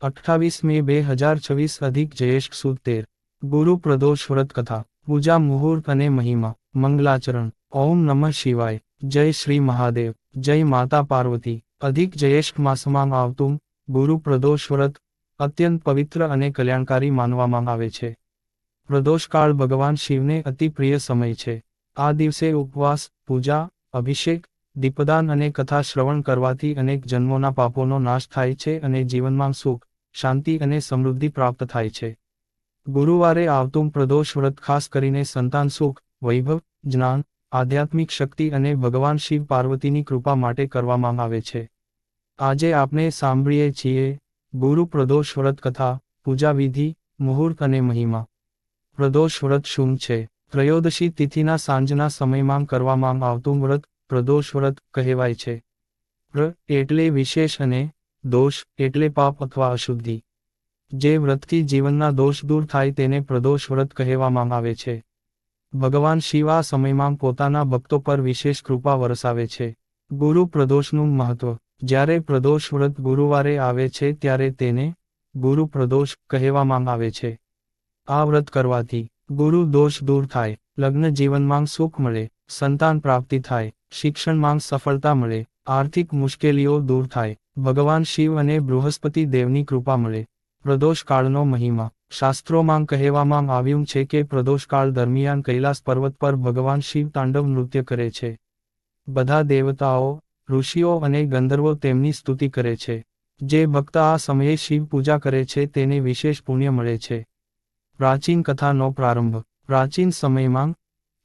28 મે 2026 અધિક જયેષ્ઠ સુદ 13 ગુરુ પ્રદોષ વ્રત કથા પૂજા મુહૂર્ત અને મહિમા મંગલાચરણ ઓમ નમઃ શિવાય જય શ્રી મહાદેવ જય માતા પાર્વતી અધિક જયેષ્ઠ માસમાં આવતું ગુરુ પ્રદોષ વ્રત અત્યંત પવિત્ર અને કલ્યાણકારી માનવામાં આવે છે. પ્રદોષકાળ ભગવાન શિવને અતિ પ્રિય સમય છે. આ દિવસે ઉપવાસ, પૂજા, અભિષેક, દીપદાન અને કથા શ્રવણ કરવાથી અનેક જન્મોના પાપોનો નાશ થાય છે અને જીવનમાં સુખ, શાંતિ અને સમૃદ્ધિ પ્રાપ્ત થાય છે. ગુરુવારે આવતું પ્રદોષ વ્રત ખાસ કરીને સંતાન સુખ, વૈભવ, જ્ઞાન, આધ્યાત્મિક શક્તિ અને ભગવાન શિવ પાર્વતીની કૃપા માટે કરવામાં આવે છે. આજે આપણે સાંભળીએ છીએ ગુરુ પ્રદોષ વ્રત કથા, પૂજા વિધિ, મુહૂર્ત અને મહિમા. પ્રદોષ વ્રત શું છે? ત્રયોદશી તિથિના સાંજના સમયમાં કરવામાં આવતું વ્રત પ્રદોષ વ્રત કહેવાય છે. પ્ર એટલે વિશેષ અને દોષ એટલે પાપ અથવા અશુદ્ધિ. જે વ્રતથી જીવનના દોષ દૂર થાય તેને પ્રદોષ વ્રત કહેવામાં આવે છે. ભગવાન શિવ આ સમયમાં પોતાના ભક્તો પર વિશેષ કૃપા વરસાવે છે. ગુરુ પ્રદોષનું મહત્વ. જ્યારે પ્રદોષ વ્રત ગુરુવારે આવે છે ત્યારે તેને ગુરુ પ્રદોષ કહેવામાં આવે છે. આ વ્રત કરવાથી ગુરુ દોષ દૂર થાય, લગ્ન જીવનમાં સુખ મળે, સંતાન પ્રાપ્તિ થાય, શિક્ષણમાં સફળતા મળે, આર્થિક મુશ્કેલીઓ દૂર થાય, ભગવાન શિવ અને બૃહસ્પતિ દેવની કૃપા મળે. પ્રદોષકાળનો મહિમા. શાસ્ત્રોમાં કહેવામાં આવ્યું છે કે પ્રદોષકાળ દરમિયાન કૈલાસ પર્વત પર ભગવાન શિવ તાંડવ નૃત્ય કરે છે. બધા દેવતાઓ, ઋષિઓ અને ગંધર્વો તેમની સ્તુતિ કરે છે. જે ભક્ત આ સમયે શિવ પૂજા કરે છે તેને વિશેષ પુણ્ય મળે છે. પ્રાચીન કથાનો પ્રારંભ. પ્રાચીન સમયમાં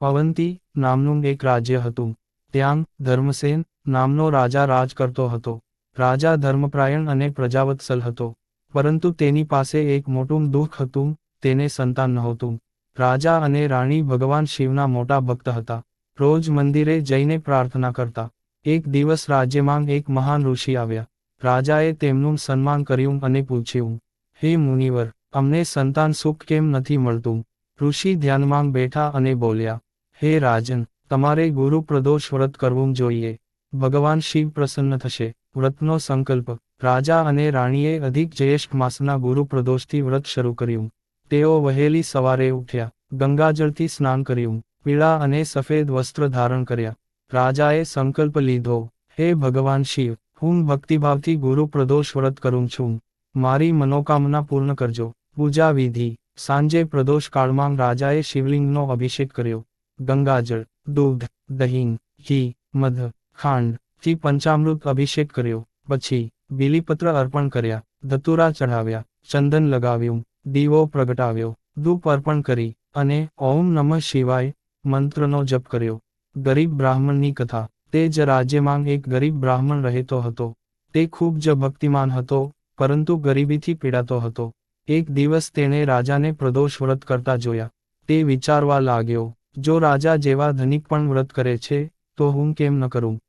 અવંતી નામનું એક રાજ્ય હતું. ત્યાં ધર્મસેન નામનો રાજા રાજ કરતો હતો. રાજા ધર્મપ્રાયણ અને પ્રજાવત્સલ હતો. પરંતુ તેની પાસે એક મોટું દુઃખ હતું, તેને સંતાન નહોતું. રાજા અને રાણી ભગવાન શિવના મોટા ભક્ત હતા. રોજ મંદિરે જઈને પ્રાર્થના કરતા. એક દિવસ રાજ્યમાં એક મહાન ઋષિ આવ્યા. રાજાએ તેમનું સન્માન કર્યું અને પૂછ્યું, હે મુનિવર, અમને સંતાન સુખ કેમ નથી મળતું? ઋષિ ધ્યાનમાં બેઠા અને બોલ્યા, હે રાજન, તમારે ગુરુ પ્રદોષ વ્રત કરવું જોઈએ. ભગવાન શિવ પ્રસન્ન થશે. વ્રતનો સંકલ્પ. રાજા અને રાણીએ અધિક જયેષ્ઠ માસના ગુરુ પ્રદોષથી વ્રત શરૂ કર્યું. તેઓ વહેલી સવારે ઉઠ્યા, ગંગાજળથી સ્નાન કર્યું, પીળા અને સફેદ વસ્ત્ર ધારણ કર્યા. રાજાએ સંકલ્પ લીધો, હે ભગવાન શિવ, હું ભક્તિભાવથી ગુરુ પ્રદોષ વ્રત કરું છું. મારી મનોકામના પૂર્ણ કરજો. પૂજા વિધિ. સાંજે પ્રદોષ કાળમાં રાજાએ શિવલિંગનો અભિષેક કર્યો. ગંગાજળ, દૂધ, દહીં, ઘી, મધ, ખાંડ થી પંચામૃત અભિષેક કર્યો. પછી બીલીપત્ર અર્પણ કર્યા, ધતુરા ચઢાવ્યા, ચંદન લગાવ્યું, દીવો પ્રગટાવ્યો, ધૂપ અર્પણ કરી અને ઓમ નમઃ શિવાય મંત્રનો જપ કર્યો. ગરીબ બ્રાહ્મણની કથા. તે જ રાજ્યમાં એક ગરીબ બ્રાહ્મણ રહેતો હતો. તે ખૂબ જ ભક્તિમાન હતો, પરંતુ ગરીબીથી પીડાતો હતો. એક દિવસ તેણે રાજાને પ્રદોષ વ્રત કરતા જોયા. તે વિચારવા લાગ્યો, જો રાજા જેવા ધનિક પણ વ્રત કરે છે, તો હું કેમ ન કરું?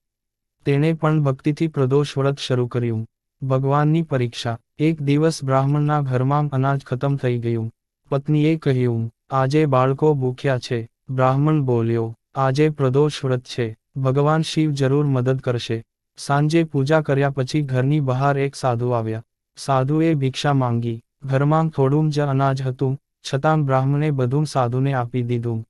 તેણે પણ ભક્તિથી પ્રદોષ વ્રત શરૂ કર્યું. ભગવાનની પરીક્ષા. એક દિવસ બ્રાહ્મણના ઘરમાં અનાજ ખતમ થઈ ગયું. પત્નીએ કહ્યું, આજે બાળકો ભૂખ્યા છે. બ્રાહ્મણ બોલ્યો, આજે પ્રદોષ વ્રત છે, ભગવાન શિવ જરૂર મદદ કરશે. સાંજે પૂજા કર્યા પછી ઘરની બહાર એક સાધુ આવ્યા. સાધુએ ભિક્ષા માંગી. ઘરમાં થોડું જ અનાજ હતું, છતાં બ્રાહ્મણે બધું સાધુને આપી દીધું.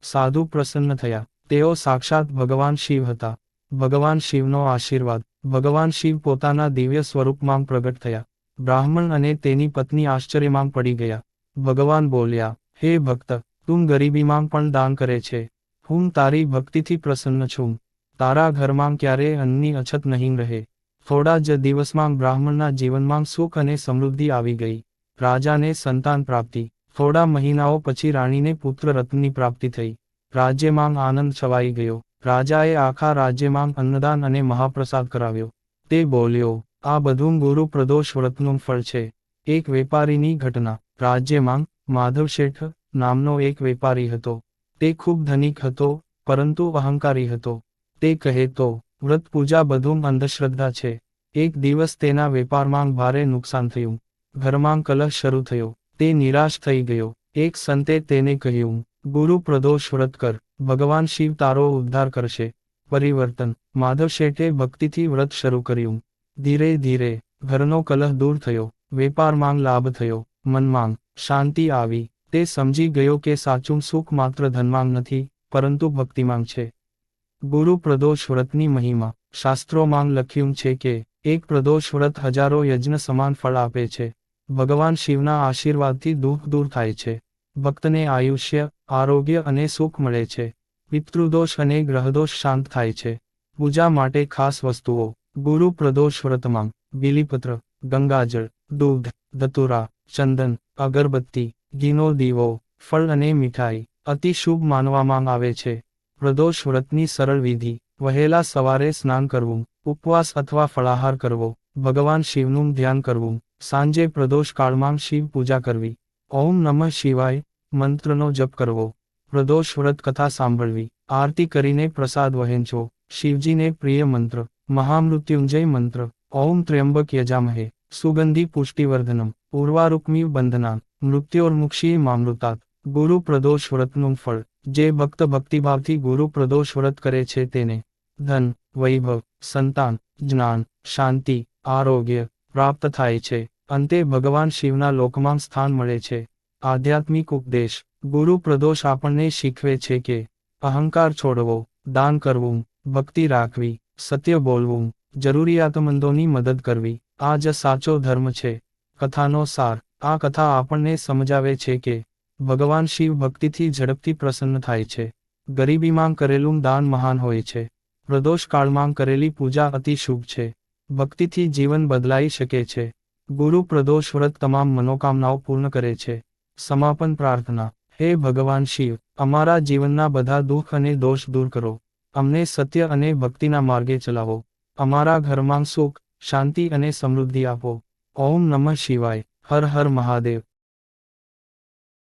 સાધુ પ્રસન્ન થયા. તેઓ સાક્ષાત ભગવાન શિવ હતા. ભગવાન શિવનો આશીર્વાદ. ભગવાન શિવ પોતાના દિવ્ય સ્વરૂપમાં પ્રગટ થયા. બ્રાહ્મણ અને તેની પત્ની આશ્ચર્યમાં પડી ગયા. ભગવાન બોલ્યા, હે ભક્ત, તું ગરીબીમાં પણ દાન કરે છે. હું તારી ભક્તિથી પ્રસન્ન છું. તારા ઘરમાં ક્યારેય અન્નની અછત નહીં રહે. થોડા જ દિવસમાં બ્રાહ્મણના જીવનમાં સુખ અને સમૃદ્ધિ આવી ગઈ. રાજાને સંતાન પ્રાપ્તિ. થોડા મહિનાઓ પછી રાણીને પુત્ર રત્નની પ્રાપ્તિ થઈ. રાજ્યમાં આનંદ છવાઈ ગયો. રાજાએ આખા રાજ્યમાં અન્નદાન અને મહાપ્રસાદ કરાવ્યો. તે બોલ્યો, આ બધું ગુરુ પ્રદોષ વ્રતનું ફળ છે. એક વેપારીની ઘટના. રાજ્યમાં માધવ શેઠ નામનો એક વેપારી હતો. તે ખૂબ ધનિક હતો, પરંતુ અહંકારી હતો. તે કહેતો, વ્રત પૂજા બધું અંધશ્રદ્ધા છે. એક દિવસ તેના વેપારમાં ભારે નુકસાન થયું. ઘરમાં કલહ શરૂ થયો. તે નિરાશ થઈ ગયો. એક સંતે તેને કહ્યું, ગુરુ પ્રદોષ વ્રત કર, ભગવાન શિવ તારો ઉદ્ધાર કરશે. પરિવર્તન. માધવ શેઠે ભક્તિથી વ્રત શરૂ કર્યું. ધીરે ધીરે ઘરનો કલહ દૂર થયો. વેપારમાં લાભ થયો, મનમાં શાંતિ આવી, તે સમજી ગયો કે સાચું સુખ માત્ર ધનમાં નથી, પરંતુ ભક્તિમાં છે. ગુરુ પ્રદોષ વ્રતની મહિમા. શાસ્ત્રોમાં લખ્યું છે કે, એક પ્રદોષ વ્રત હજારો યજ્ઞ સમાન ફળ આપે છે. ભગવાન શિવના આશીર્વાદથી દુઃખ દૂર થાય છે. ભક્તને આયુષ્ય, આરોગ્ય અને સુખ મળે છે. પિતૃદોષ અને ગ્રહદોષ શાંત થાય છે. પૂજા માટે ખાસ વસ્તુઓ. ગુરુ પ્રદોષ વ્રતમાં બીલીપત્ર, ગંગાજળ, દૂધ, ધતુરા, ચંદન, અગરબત્તી, ઘીનો દીવો, ફળ અને મીઠાઈ અતિ શુભ માનવામાં આવે છે. પ્રદોષ વ્રતની સરળ વિધિ. વહેલા સવારે સ્નાન કરવું, ઉપવાસ અથવા ફળાહાર કરવો, ભગવાન શિવનું ધ્યાન કરવું, સાંજે પ્રદોષ કાળમાં શિવ પૂજા કરવી, ઓમ નમઃ શિવાય મંત્રનો જપ કરવો, પ્રદોષ વ્રત કથા સાંભળવી, આરતી કરીને પ્રસાદ વહેંચવો, શિવજીને પ્રિય મંત્ર, મહામૃત્યુંજય મંત્ર, ઓમ ત્ર્યંબક યજામહે, સુગંધી પુષ્ટિવર્ધનમ, ઉર્વારુકમિવ બંધનાન, મૃત્યોર્મુક્ષી મામૃતાત. ગુરુ પ્રદોષ વ્રતનું ફળ. જે ભક્ત ભક્તિભાવથી ગુરુ પ્રદોષ વ્રત કરે છે તેને ધન, વૈભવ, સંતાન, જ્ઞાન, શાંતિ, આરોગ્ય પ્રાપ્ત થાય છે. અંતે ભગવાન શિવના લોકમાં સ્થાન મળે છે. આધ્યાત્મિક ઉપદેશ. ગુરુ પ્રદોષ આપણને શીખવે છે કે અહંકાર છોડવો, દાન કરવું, ભક્તિ રાખવી, સત્ય બોલવું, જરૂરિયાતમંદોની મદદ કરવી, આ જ સાચો ધર્મ છે. કથાનો સાર. આ કથા આપણને સમજાવે છે કે ભગવાન શિવ ભક્તિથી ઝડપથી પ્રસન્ન થાય છે. ગરીબીમાં કરેલું દાન મહાન હોય છે. પ્રદોષ કાળમાં કરેલી પૂજા અતિ શુભ છે. ભક્તિથી જીવન બદલાઈ શકે છે. ગુરુ પ્રદોષ વ્રત તમામ મનોકામનાઓ પૂર્ણ કરે છે. સમાપન પ્રાર્થના. હે ભગવાન શિવ, અમારા જીવનના બધા દુઃખ અને દોષ દૂર કરો. અમને સત્ય અને ભક્તિના માર્ગે ચલાવો. અમારા ઘરમાં સુખ, શાંતિ અને સમૃદ્ધિ આપો. ઓમ નમઃ શિવાય. હર હર મહાદેવ.